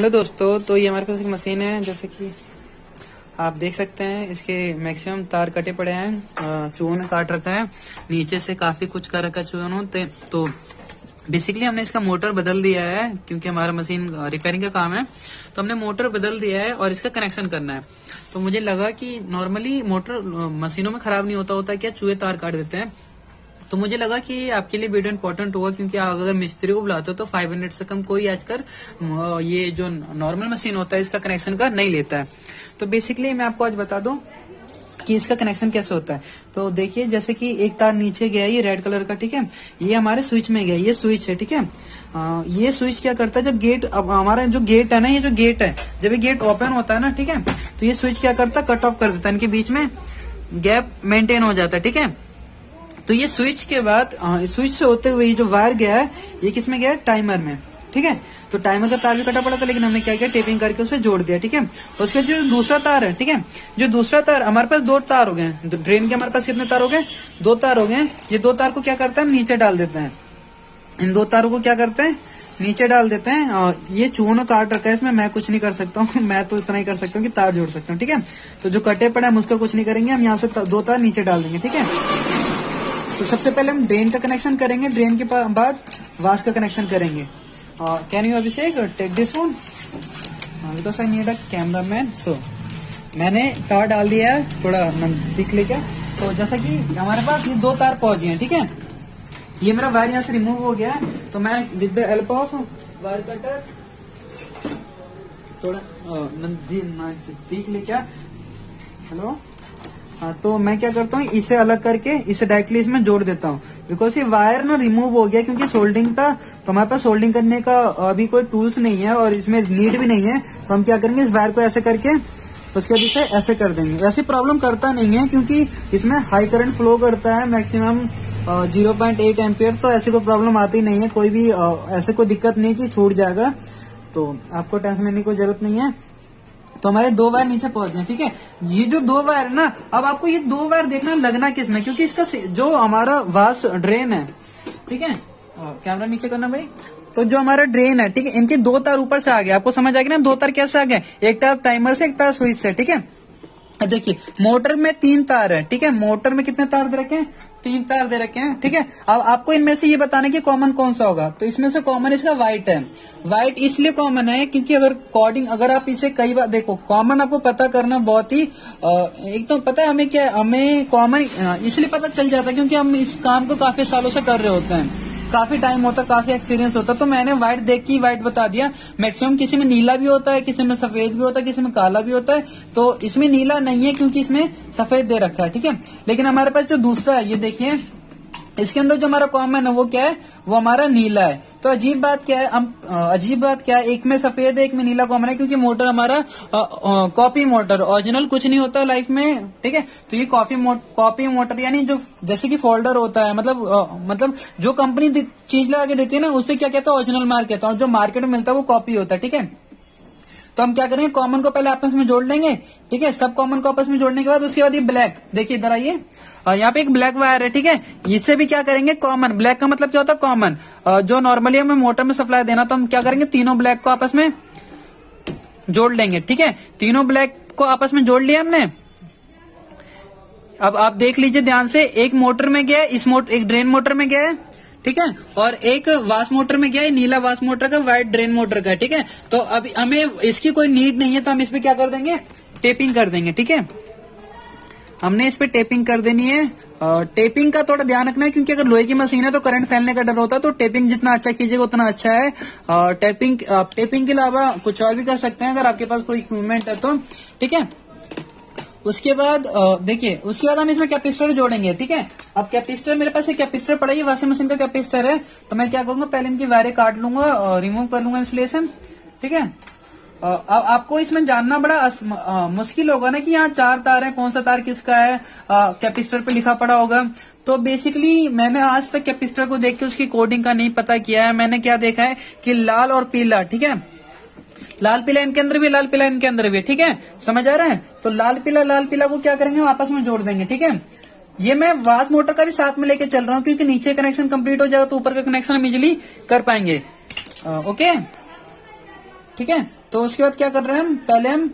Hello दोस्तों, तो ये हमारे पास एक मशीन है। जैसे कि आप देख सकते हैं, इसके मैक्सिमम तार कटे पड़े हैं। चूहों ने काट रखा है, नीचे से काफी कुछ कर रखा है चूहों ने। तो बेसिकली हमने इसका मोटर बदल दिया है, क्योंकि हमारा मशीन रिपेयरिंग का काम है। तो हमने मोटर बदल दिया है और इसका कनेक्शन करना है। तो मुझे लगा कि नॉर्मली मोटर मशीनों में खराब नहीं होता क्या, चूहे तार काट देते हैं। तो मुझे लगा कि आपके लिए वीडियो इंपॉर्टेंट होगा, क्योंकि आप अगर मिस्त्री को बुलाते हो तो 5 मिनट से कम कोई आजकल ये जो नॉर्मल मशीन होता है इसका कनेक्शन का नहीं लेता है। तो बेसिकली मैं आपको आज बता दूं कि इसका कनेक्शन कैसे होता है। तो देखिए, जैसे कि एक तार नीचे गया, ये रेड कलर का, ठीक है, ये हमारे स्विच में गया, ये स्विच है, ठीक है। ये स्विच क्या करता है, जब गेट, अब हमारा जो गेट है ना, ये जो गेट है, जब ये गेट ओपन होता है ना, ठीक है, तो ये स्विच क्या करता है, कट ऑफ कर देता है, इनके बीच में गैप मेंटेन हो जाता है, ठीक है। तो ये स्विच के बाद स्विच से होते हुए ये जो वायर गया है, ये किस में गया है, टाइमर में, ठीक है। तो टाइमर का तार भी कटा पड़ा था, लेकिन हमने क्या किया, टेपिंग करके उसे जोड़ दिया, ठीक है। उसके जो दूसरा तार है, ठीक है, जो दूसरा तार, हमारे पास 2 तार हो गए हैं ड्रेन के। हमारे पास कितने तार हो गए, 2 तार हो गए। ये 2 तार को क्या करते हैं, हम नीचे डाल देते हैं। इन 2 तारों को क्या करते हैं, नीचे डाल देते हैं। और ये चूहों ने काट रखा है, इसमें मैं कुछ नहीं कर सकता हूँ। मैं तो इतना ही कर सकता हूँ कि तार जोड़ सकता हूँ, ठीक है। तो जो कटे पड़े हम उसका कुछ नहीं करेंगे, हम यहाँ से 2 तार नीचे डाल देंगे, ठीक है। तो सबसे पहले हम ड्रेन का कनेक्शन करेंगे, ड्रेन के बाद वाश का कनेक्शन करेंगे। Can you Abhishek take this phone, because I need a cameraman. So मैंने तार डाल दिया है, थोड़ा नजदीक लेके। तो जैसा कि हमारे पास ये 2 तार पहुंच गए, ठीक है। ये मेरा वायर यहाँ से रिमूव हो गया है। तो मैं with the help of wire cutter थोड़ा नजदीक लेके, हेलो, तो मैं क्या करता हूँ, इसे अलग करके इसे डायरेक्टली इसमें जोड़ देता हूँ। बिकॉज ये वायर ना रिमूव हो गया, क्योंकि सोल्डिंग था, तो हमारे पास सोल्डिंग करने का अभी कोई टूल्स नहीं है और इसमें नीड भी नहीं है। तो हम क्या करेंगे, इस वायर को ऐसे करके उसके बाद इसे ऐसे कर देंगे। ऐसी प्रॉब्लम करता नहीं है, क्योंकि इसमें हाई करंट फ्लो करता है, मैक्सिमम 0.8 एम्पियर। तो ऐसी कोई प्रॉब्लम आती नहीं है, कोई भी ऐसे कोई दिक्कत नहीं कि छूट जाएगा। तो आपको टेंशन लेने की कोई जरूरत नहीं है। तो हमारे 2 वायर नीचे पहुंच गए, ठीक है। ये जो 2 वायर है ना, अब आपको ये 2 वायर देखना लगना किसमें, क्योंकि इसका जो हमारा वाश ड्रेन है, ठीक है, कैमरा नीचे करना भाई। तो जो हमारा ड्रेन है, ठीक है, इनके 2 तार ऊपर से आ गए। आपको समझ आ गया ना, 2 तार कैसे आ गए, एक तार टाइमर से, एक तार स्विच से, ठीक है। देखिए, मोटर में 3 तार है, ठीक है। मोटर में कितने तार दे रखे हैं, 3 तार दे रखे हैं, ठीक है। अब आपको इनमें से ये बताना कि कॉमन कौन सा होगा। तो इसमें से कॉमन इसका व्हाइट है। व्हाइट इसलिए कॉमन है क्योंकि अगर आप इसे कई बार देखो, कॉमन आपको पता करना बहुत ही एक तो पता है हमें क्या, हमें कॉमन इसलिए पता चल जाता है क्योंकि हम इस काम को काफी सालों से कर रहे होते हैं, काफी टाइम होता है, काफी एक्सपीरियंस होता है। तो मैंने व्हाइट देख के व्हाइट बता दिया। मैक्सिमम किसी में नीला भी होता है, किसी में सफेद भी होता है, किसी में काला भी होता है। तो इसमें नीला नहीं है क्योंकि इसमें सफेद दे रखा है, ठीक है। लेकिन हमारे पास जो दूसरा है, ये देखिए, इसके अंदर जो हमारा कॉमन है वो क्या है, वो हमारा नीला है। तो अजीब बात क्या है, एक में सफेद है, एक में नीला कॉमन है, क्योंकि मोटर हमारा कॉपी मोटर, ओरिजिनल कुछ नहीं होता लाइफ में, ठीक है। तो ये कॉपी मोटर, यानी जो जैसे कि फोल्डर होता है, मतलब जो कंपनी चीज लगा के देती है ना, उससे क्या कहता है, ओरिजिनल मार्क कहता है, और जो मार्केट में मिलता है वो कॉपी होता है, ठीक है। तो हम क्या करेंगे, कॉमन को पहले आपस में जोड़ लेंगे, ठीक है। सब कॉमन को आपस में जोड़ने के बाद उसके बाद ये ब्लैक, देखिए इधर आइए, और यहाँ पे एक ब्लैक वायर है, ठीक है। इससे भी क्या करेंगे, कॉमन, ब्लैक का मतलब क्या होता है, कॉमन, जो नॉर्मली हमें मोटर में सप्लाई देना। तो हम क्या करेंगे, तीनों ब्लैक को आपस में जोड़ लेंगे, ठीक है। तीनों ब्लैक को आपस में जोड़ लिया हमने। अब आप देख लीजिए ध्यान से, एक मोटर में गया, एक ड्रेन मोटर में गया है, ठीक है, और एक वाश मोटर में गया है, नीला वाश मोटर का, व्हाइट ड्रेन मोटर का, ठीक है। तो अभी हमें इसकी कोई नीड नहीं है, तो हम इस पे क्या कर देंगे, टेपिंग कर देंगे, ठीक है। हमने इस पे टेपिंग कर देनी है। टेपिंग का थोड़ा ध्यान रखना है, क्योंकि अगर लोहे की मशीन है तो करंट फैलने का डर होता है। तो टेपिंग जितना अच्छा कीजिएगा उतना अच्छा है। टेपिंग के अलावा कुछ और भी कर सकते हैं अगर आपके पास कोई इक्विपमेंट है तो, ठीक है। उसके बाद देखिए, उसके बाद हम इसमें कैपेसिटर जोड़ेंगे, ठीक है। अब कैपेसिटर, मेरे पास एक कैपेसिटर पड़ा है, वॉशिंग मशीन का कैपेसिटर है। तो मैं क्या करूंगा, पहले इनकी वायरें काट लूंगा और रिमूव कर लूंगा इंसुलेशन, ठीक है। अब आपको इसमें जानना बड़ा मुश्किल होगा ना कि यहाँ 4 तार है, कौन सा तार किसका है, कैपेसिटर पे लिखा पड़ा होगा। तो बेसिकली मैंने आज तक कैपेसिटर को देख के उसकी कोडिंग का नहीं पता किया है। मैंने क्या देखा है कि लाल और पीला, ठीक है, लाल पीला इनके अंदर भी, लाल पीला इनके अंदर भी, ठीक है, समझ आ रहा है। तो लाल पीला को क्या करेंगे, आपस में जोड़ देंगे, ठीक है। ये मैं वाश मोटर का भी साथ में लेके चल रहा हूँ, क्योंकि नीचे कनेक्शन कंप्लीट हो जाएगा तो ऊपर का कनेक्शन हम इजिली कर पाएंगे। ओके, ठीक है। तो उसके बाद क्या कर रहे हैं हम, पहले हम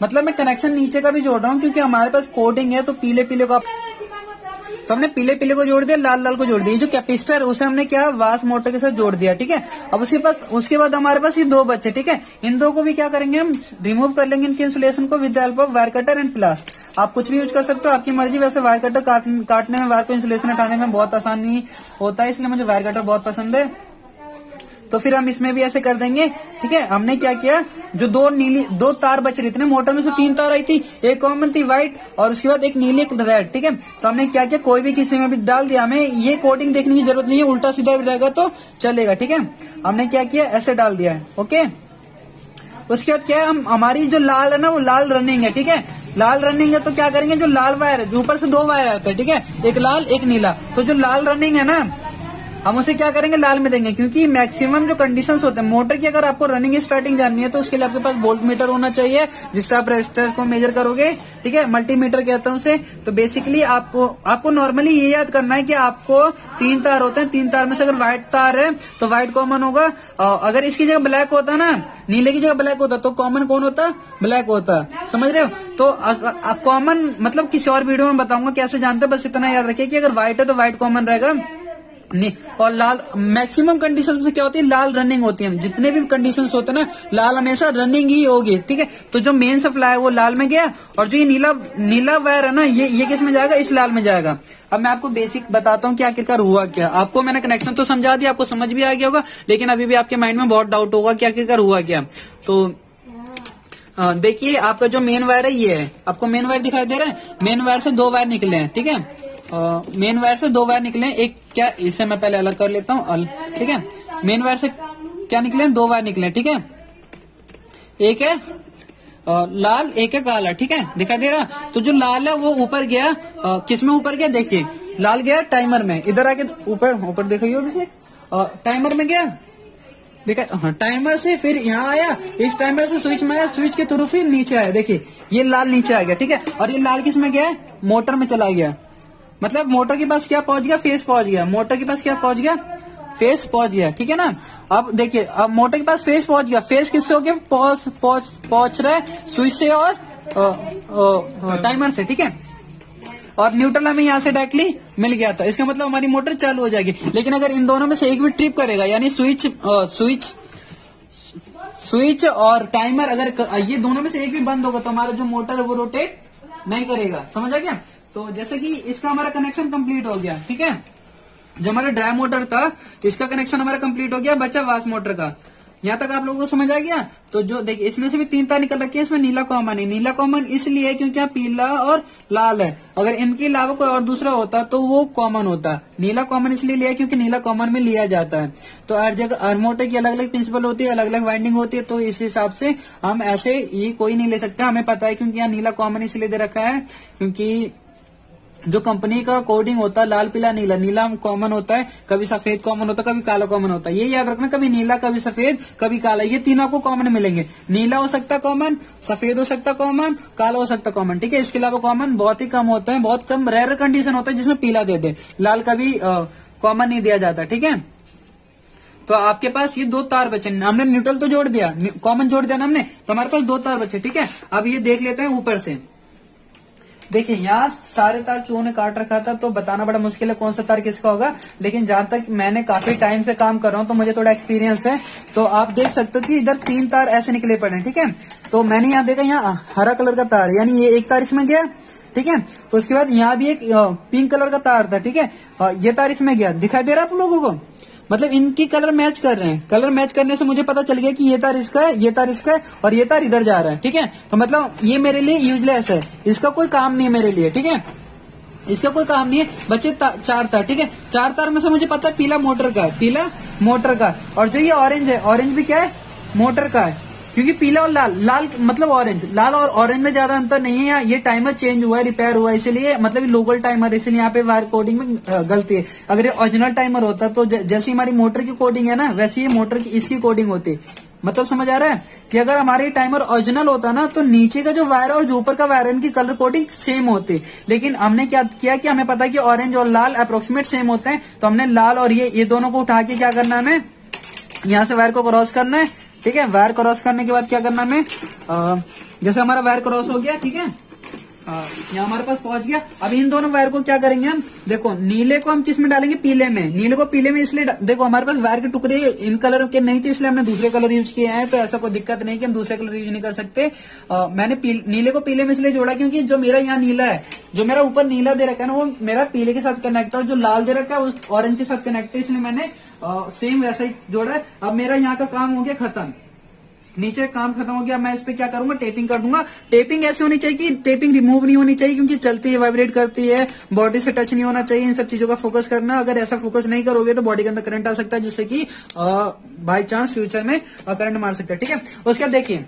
मतलब मैं कनेक्शन नीचे का भी जोड़ रहा हूँ क्योंकि हमारे पास कोडिंग है, तो पीले पीले को तो हमने पीले पीले को जोड़ दिया, लाल लाल को जोड़ दिया। जो कैपेसिटर उसे हमने क्या वास मोटर के साथ जोड़ दिया, ठीक है। अब उसके बाद हमारे पास ये दो बचे, ठीक है। इन दो को भी क्या करेंगे हम, रिमूव कर लेंगे इनके इंसुलेशन को with the help of wire cutter and pliers. आप कुछ भी यूज कर सकते हो, आपकी मर्जी। वैसे वायर कटर काटने में, वायर को इंसुलेशन हटाने में बहुत आसानी होता है, इसलिए मुझे वायर कटर बहुत पसंद है। तो फिर हम इसमें भी ऐसे कर देंगे, ठीक है। हमने क्या किया, जो दो तार बच रही थी, मोटर में से 3 तार आई थी, एक कॉमन थी व्हाइट और उसके बाद एक नीली एक रेड, ठीक है। तो हमने क्या किया, कोई भी किसी में भी डाल दिया, हमें ये कोडिंग देखने की जरूरत नहीं है, उल्टा सीधा भी रहेगा तो चलेगा, ठीक है। हमने क्या किया, ऐसे डाल दिया है, ओके। उसके बाद क्या है, हम हमारी जो लाल है ना वो लाल रनिंग है, ठीक है। लाल रनिंग है तो क्या करेंगे, जो लाल वायर है, जो ऊपर से 2 वायर आते हैं, ठीक है, एक लाल एक नीला, तो जो लाल रनिंग है ना हम उसे क्या करेंगे, लाल में देंगे। क्योंकि मैक्सिमम जो कंडीशंस होते हैं मोटर की, अगर आपको रनिंग स्टार्टिंग जाननी है तो उसके लिए आपके पास वोल्ट मीटर होना चाहिए, जिससे आप रेजिस्टेंस को मेजर करोगे, ठीक है। मल्टीमीटर कहता हूं उसे। तो बेसिकली आपको नॉर्मली ये याद करना है कि आपको 3 तार होते हैं, 3 तार में से अगर व्हाइट तार है तो व्हाइट कॉमन होगा, अगर इसकी जगह ब्लैक होता ना, नीले की जगह ब्लैक होता, तो कॉमन कौन होता, ब्लैक होता, समझ रहे हो। तो आप कॉमन मतलब किसी और वीडियो में बताऊंगा कैसे जानते हैं, बस इतना याद रखिए कि अगर व्हाइट है तो व्हाइट कॉमन रहेगा नहीं। और लाल मैक्सिमम कंडीशन से क्या होती है, लाल रनिंग होती है। जितने भी कंडीशंस होते हैं ना, लाल हमेशा रनिंग ही होगी, ठीक है। तो जो मेन सप्लाई है वो लाल में गया, और जो ये नीला वायर है ना, ये किस में जाएगा, इस लाल में जाएगा। अब मैं आपको बेसिक बताता हूँ कि आखिरकार हुआ क्या। आपको मैंने कनेक्शन तो समझा दिया, आपको समझ भी आ गया होगा, लेकिन अभी भी आपके माइंड में बहुत डाउट होगा कि आखिरकार हुआ क्या। तो देखिए, आपका जो मेन वायर है ये है, आपको मेन वायर दिखाई दे रहा है। मेन वायर से 2 वायर निकले हैं, ठीक है। मेन वायर से 2 वायर निकले, एक क्या, इसे मैं पहले अलग कर लेता हूँ, ठीक है। मेन वायर से क्या निकले, 2 वायर निकले, ठीक है। एक है लाल, एक है काला, ठीक है, दिखाई दे रहा। तो जो लाल है वो ऊपर गया, किस में ऊपर गया, देखिए लाल गया टाइमर में, इधर आके ऊपर देखिए, टाइमर में गया, देखा, हाँ, टाइमर से फिर यहाँ आया, इस टाइमर से स्विच में आया, स्विच के थ्रू फिर नीचे आया, देखिए ये लाल नीचे आ गया, ठीक है। और ये लाल किस में गया, मोटर में चला गया, मतलब मोटर के पास क्या पहुंच गया, फेस पहुंच गया। मोटर के पास क्या पहुंच गया, फेस पहुंच गया, ठीक है ना। अब देखिए, अब मोटर के पास फेस पहुंच गया, फेस किससे हो गया, पहुंच रहा है स्विच से और टाइमर से, ठीक है। और न्यूट्रल हमें यहाँ से डायरेक्टली मिल गया था, इसका मतलब हमारी मोटर चालू हो जाएगी। लेकिन अगर इन दोनों में से एक भी ट्रिप करेगा, यानी स्विच और टाइमर, अगर ये दोनों में से एक भी बंद होगा तो हमारा जो मोटर है वो रोटेट नहीं करेगा, समझ आ गया। तो जैसे कि इसका हमारा कनेक्शन कंप्लीट हो गया, ठीक है। जो हमारा ड्राई मोटर था इसका कनेक्शन हमारा कंप्लीट हो गया, बचा वाश मोटर का। यहाँ तक आप लोगों को समझ आ गया। तो जो देखिए, इसमें से भी 3 तार निकल रखी है, इसमें नीला कॉमन है। नीला कॉमन इसलिए क्योंकि यहाँ पीला और लाल है, अगर इनके अलावा कोई और दूसरा होता तो वो कॉमन होता। नीला कॉमन इसलिए लिया क्योंकि नीला कॉमन में लिया जाता है। तो हर जगह हर मोटर की अलग अलग प्रिंसिपल होती है, अलग अलग वाइंडिंग होती है, तो इस हिसाब से हम ऐसे ये कोई नहीं ले सकते, हमें पता है। क्योंकि यहाँ नीला कॉमन इसलिए दे रखा है क्योंकि जो कंपनी का कोडिंग होता है लाल पीला नीला, नीला कॉमन होता है, कभी सफेद कॉमन होता है, कभी काला कॉमन होता है। ये याद रखना, कभी नीला, कभी सफेद, कभी काला, ये तीनों आपको कॉमन मिलेंगे। नीला हो सकता कॉमन, सफेद हो सकता कॉमन, काला हो सकता कॉमन, ठीक है। इसके अलावा कॉमन बहुत ही कम होता है, बहुत कम रेयर कंडीशन होता है जिसमें पीला दे दे, लाल कभी कॉमन नहीं दिया जाता, ठीक है। तो आपके पास ये 2 तार बचे, हमने न्यूट्रल तो जोड़ दिया, कॉमन जोड़ दिया ना हमने, तो हमारे पास 2 तार बचे, ठीक है। अब ये देख लेते हैं ऊपर से। देखिए, यहाँ सारे तार चूहों ने काट रखा था, तो बताना बड़ा मुश्किल है कौन सा तार किसका होगा। लेकिन जहां तक मैंने काफी टाइम से काम कर रहा हूँ तो मुझे थोड़ा एक्सपीरियंस है। तो आप देख सकते हो कि इधर 3 तार ऐसे निकले पड़े हैं, ठीक है। तो मैंने यहाँ देखा, यहाँ हरा कलर का तार, यानी ये एक तार इसमें गया, ठीक है। तो उसके बाद यहाँ भी एक पिंक कलर का तार था, ठीक है, ये तार इसमें गया, दिखाई दे रहा है आप लोगों को। मतलब इनकी कलर मैच कर रहे हैं, कलर मैच करने से मुझे पता चल गया कि ये तार इसका है, ये तार इसका है, और ये तार इधर जा रहा है, ठीक है। तो मतलब ये मेरे लिए यूजलेस है, इसका कोई काम नहीं है मेरे लिए, ठीक है, इसका कोई काम नहीं है। बच्चे 4 तार, ठीक है। 4 तार में से मुझे पता है पीला मोटर का है, पीला मोटर का, और जो ये ऑरेंज है, ऑरेंज भी क्या है, मोटर का है। क्योंकि पीला और लाल, लाल मतलब ऑरेंज, लाल और ऑरेंज में ज्यादा अंतर नहीं है। ये टाइमर चेंज हुआ है, रिपेयर हुआ है, इसलिए मतलब लोकल टाइमर, इसलिए यहाँ पे वायर कोडिंग में गलती है। अगर ये ओरिजिनल टाइमर होता तो जैसी हमारी मोटर की कोडिंग है ना, वैसे ही मोटर की इसकी कोडिंग होती। मतलब समझ आ रहा है कि अगर हमारे टाइमर ओरिजिनल होता ना तो नीचे का जो वायर और जो ऊपर का वायर, इनकी कलर कोडिंग सेम होती। लेकिन हमने क्या किया कि हमें पता है कि ऑरेंज और लाल अप्रोक्सीमेट सेम होते हैं, तो हमने लाल और ये दोनों को उठा के क्या करना है, हमें यहाँ से वायर को क्रॉस करना है, ठीक है। वायर क्रॉस करने के बाद क्या करना हमें, जैसे हमारा वायर क्रॉस हो गया, ठीक है, यहाँ हमारे पास पहुंच गया। अब इन दोनों वायर को क्या करेंगे हम, देखो नीले को हम किस में डालेंगे, पीले में। नीले को पीले में इसलिए देखो हमारे पास वायर के टुकड़े इन कलर के नहीं थे, इसलिए हमने दूसरे कलर यूज किए हैं। तो ऐसा कोई दिक्कत नहीं कि हम दूसरे कलर यूज नहीं कर सकते। मैंने नीले को पीले में इसलिए जोड़ा क्योंकि जो मेरा यहाँ नीला है, जो मेरा ऊपर नीला दे रखा है ना, वो मेरा पीले के साथ कनेक्ट है, और जो लाल दे रखा है उस ऑरेंज के साथ कनेक्ट है, इसलिए मैंने सेम वैसा ही जोड़ा है। अब मेरा यहाँ का काम हो गया खत्म, नीचे काम खत्म हो गया। मैं इस पे क्या करूंगा, टेपिंग कर दूंगा। टेपिंग ऐसी होनी चाहिए कि टेपिंग रिमूव नहीं होनी चाहिए, क्योंकि चलती है, वाइब्रेट करती है, बॉडी से टच नहीं होना चाहिए। इन सब चीजों का फोकस करना। अगर ऐसा फोकस नहीं करोगे तो बॉडी के अंदर करंट आ सकता है, जिससे कि बाई चांस फ्यूचर में करंट मार सकता है। ठीक है, उसके बाद देखिए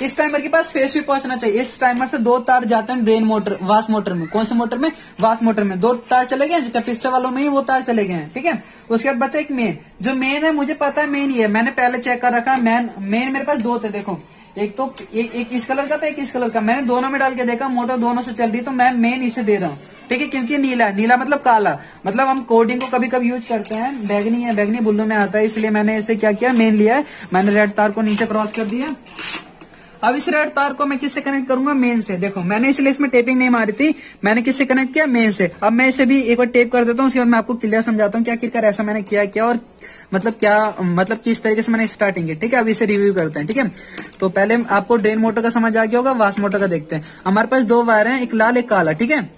इस टाइमर के पास फेस भी पहुंचना चाहिए। इस टाइमर से 2 तार जाते हैं ड्रेन मोटर, वास मोटर में। कौन से मोटर में, वास मोटर में 2 तार चले गए, कैपेसिटर वालों में ही वो तार चले गए हैं। ठीक है, उसके बाद बचा एक मेन। जो मेन है मुझे पता है मेन ही है, मैंने पहले चेक कर रखा है। मेन मेरे पास 2 थे, देखो एक तो एक इस कलर का था, एक इस कलर का। मैंने दोनों में डाल के देखा, मोटर दोनों से चल रही, तो मैं मेन इसे दे रहा हूँ। ठीक है, क्योंकि नीला है, नीला मतलब काला, मतलब हम कोडिंग को कभी कभी यूज करते हैं। बैगनी है, बैगनी बुल्लू में आता है, इसलिए मैंने इसे क्या किया, मेन लिया है। मैंने रेड तार को नीचे क्रॉस कर दिया। अब इस रेड तार को मैं किससे कनेक्ट करूंगा, मेन से। देखो मैंने इसलिए इसमें टेपिंग नहीं मारी थी, मैंने किससे कनेक्ट किया, मेन से। अब मैं इसे भी एक बार टेप कर देता हूँ, उसके बाद मैं आपको क्लियर समझाता हूँ कि आखिरकार ऐसा मैंने किया और मतलब किस तरीके से मैंने स्टार्टिंग की। ठीक है, अब इसे रिव्यू करते हैं। ठीक है, तो पहले आपको ड्रेन मोटर का समझ आ गया होगा, वास मोटर का देखते हैं। हमारे पास 2 वायर हैं, एक लाल एक काला। ठीक है,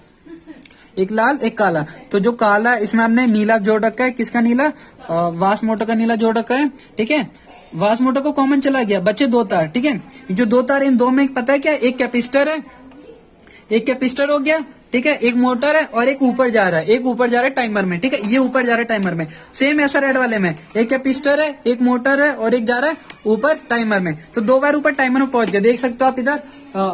एक लाल एक काला। तो जो काला इसमें हमने नीला जोड़ रखा है, किसका नीला, वास मोटर का नीला जोड़ रखा है। ठीक है, वास मोटर को कॉमन चला गया, बचे 2 तार। ठीक है, जो 2 तार, इन 2 में पता है क्या, एक कैपेसिटर है, एक कैपेसिटर हो गया। ठीक है, एक मोटर है और एक ऊपर जा रहा है, एक ऊपर जा रहा है टाइमर में। ठीक है, ये ऊपर जा रहा है टाइमर में। सेम ऐसा रेड वाले में एक कैपेसिटर है, एक मोटर है और एक जा रहा है ऊपर टाइमर में। तो 2 बार ऊपर टाइमर में पहुंच गया, देख सकते हो आप इधर।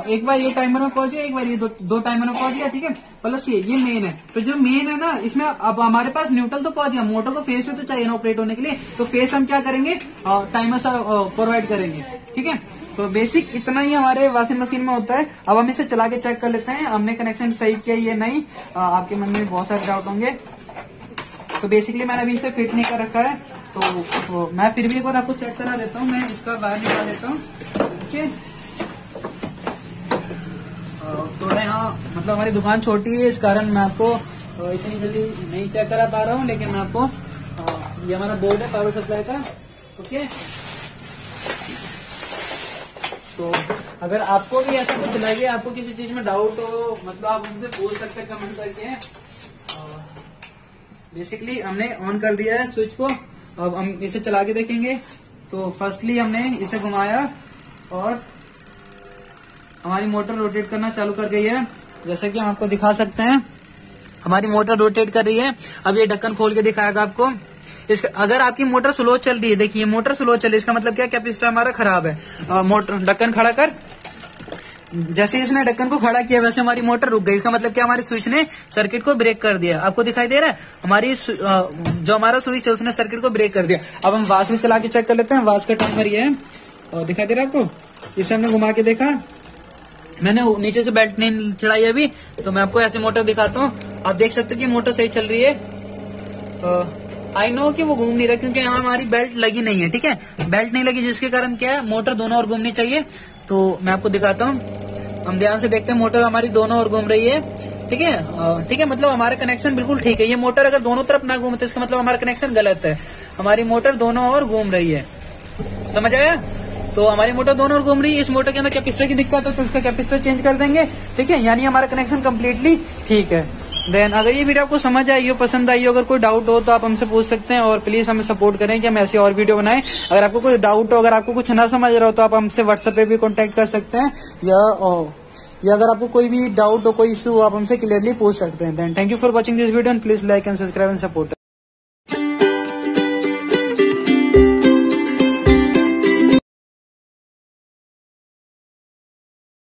एक बार ये टाइमर में पहुंच गया, एक बार ये दो टाइमर में पहुंच गया। ठीक है, प्लस ये मेन है। तो जो मेन है ना, इसमें अब हमारे पास न्यूट्रल तो पहुंच गया, मोटर को फेस में तो चाहिए ना ऑपरेट होने के लिए। तो फेस हम क्या करेंगे, टाइमर से प्रोवाइड करेंगे। ठीक है, तो बेसिक इतना ही हमारे वॉशिंग मशीन में होता है। अब हम इसे चला के चेक कर लेते हैं, हमने कनेक्शन सही किया ये नहीं। आपके मन में बहुत सारे डाउट होंगे। तो बेसिकली मैंने अभी इसे फिट नहीं कर रखा है, तो मैं फिर भी एक बार आपको चेक करा देता हूँ। मैं इसका वायर निकाल देता हूँ। ओके, थोड़ा यहाँ मतलब हमारी दुकान छोटी है, इस कारण मैं आपको इतनी जल्दी नहीं चेक करा पा रहा हूँ, लेकिन मैं आपको ये हमारा बोर्ड है पावर सप्लाई का। ओके, तो अगर आपको भी ऐसा कुछ लगे, आपको किसी चीज में डाउट हो, मतलब आप मुझसे पूछ सकते हैं कमेंट करके। बेसिकली हमने ऑन कर दिया है स्विच को, अब हम इसे चला के देखेंगे। तो फर्स्टली हमने इसे घुमाया और हमारी मोटर रोटेट करना चालू कर गई है, जैसा कि हम आपको दिखा सकते हैं। हमारी मोटर रोटेट कर रही है। अब ये ढक्कन खोल के दिखाएगा आपको। अगर आपकी मोटर स्लो चल रही है, देखिए मोटर स्लो चल रही है, इसका मतलब क्या, कैपेसिटर हमारा खराब है। मोटर ढक्कन खड़ा कर, जैसे इसने ढक्कन को खड़ा किया वैसे हमारी मोटर रुक गई। इसका मतलब क्या, हमारी स्विच ने सर्किट को ब्रेक कर दिया। आपको दिखाई दे रहा है, हमारी जो हमारा स्विच है उसने सर्किट को ब्रेक कर दिया। अब हम वास भी चला के चेक कर लेते हैं। वास का टाइमर ये है, और दिखाई दे रहा है आपको। इसे हमने घुमा के देखा, मैंने नीचे से बेल्ट नहीं चढ़ाई अभी, तो मैं आपको ऐसे मोटर दिखाता हूँ। आप देख सकते हो कि मोटर सही चल रही है। आई नो कि वो घूम नहीं रहा, क्योंकि यहाँ हमारी बेल्ट लगी नहीं है। ठीक है, बेल्ट नहीं लगी, जिसके कारण क्या है, मोटर दोनों ओर घूमनी चाहिए। तो मैं आपको दिखाता हूँ, हम ध्यान से देखते हैं, मोटर हमारी दोनों ओर घूम रही है। ठीक है, ठीक है, मतलब हमारा कनेक्शन बिल्कुल ठीक है। ये मोटर अगर दोनों तरफ ना घूमे तो इसका मतलब हमारा कनेक्शन गलत है। हमारी मोटर दोनों ओर घूम रही है, समझ आया। तो हमारी मोटर दोनों ओर घूम रही है। इस मोटर के अंदर कैपेसिटर की दिक्कत है, तो इसका कैपेसिटर चेंज कर देंगे। ठीक है, यानी हमारा कनेक्शन कम्प्लीटली ठीक है। देन अगर ये वीडियो आपको समझ आई हो, पसंद आई हो, अगर कोई डाउट हो तो आप हमसे पूछ सकते हैं, और प्लीज हमें सपोर्ट करें कि हम ऐसी और वीडियो बनाएं। अगर आपको कोई डाउट हो, अगर आपको कुछ ना समझ रहा हो, तो आप हमसे व्हाट्सएप पे भी कांटेक्ट कर सकते हैं, या अगर आपको कोई भी डाउट हो, कोई इशू हो, आप हमसे क्लियरली पूछ सकते हैं। Then thank you for watching this video and please like and subscribe and support.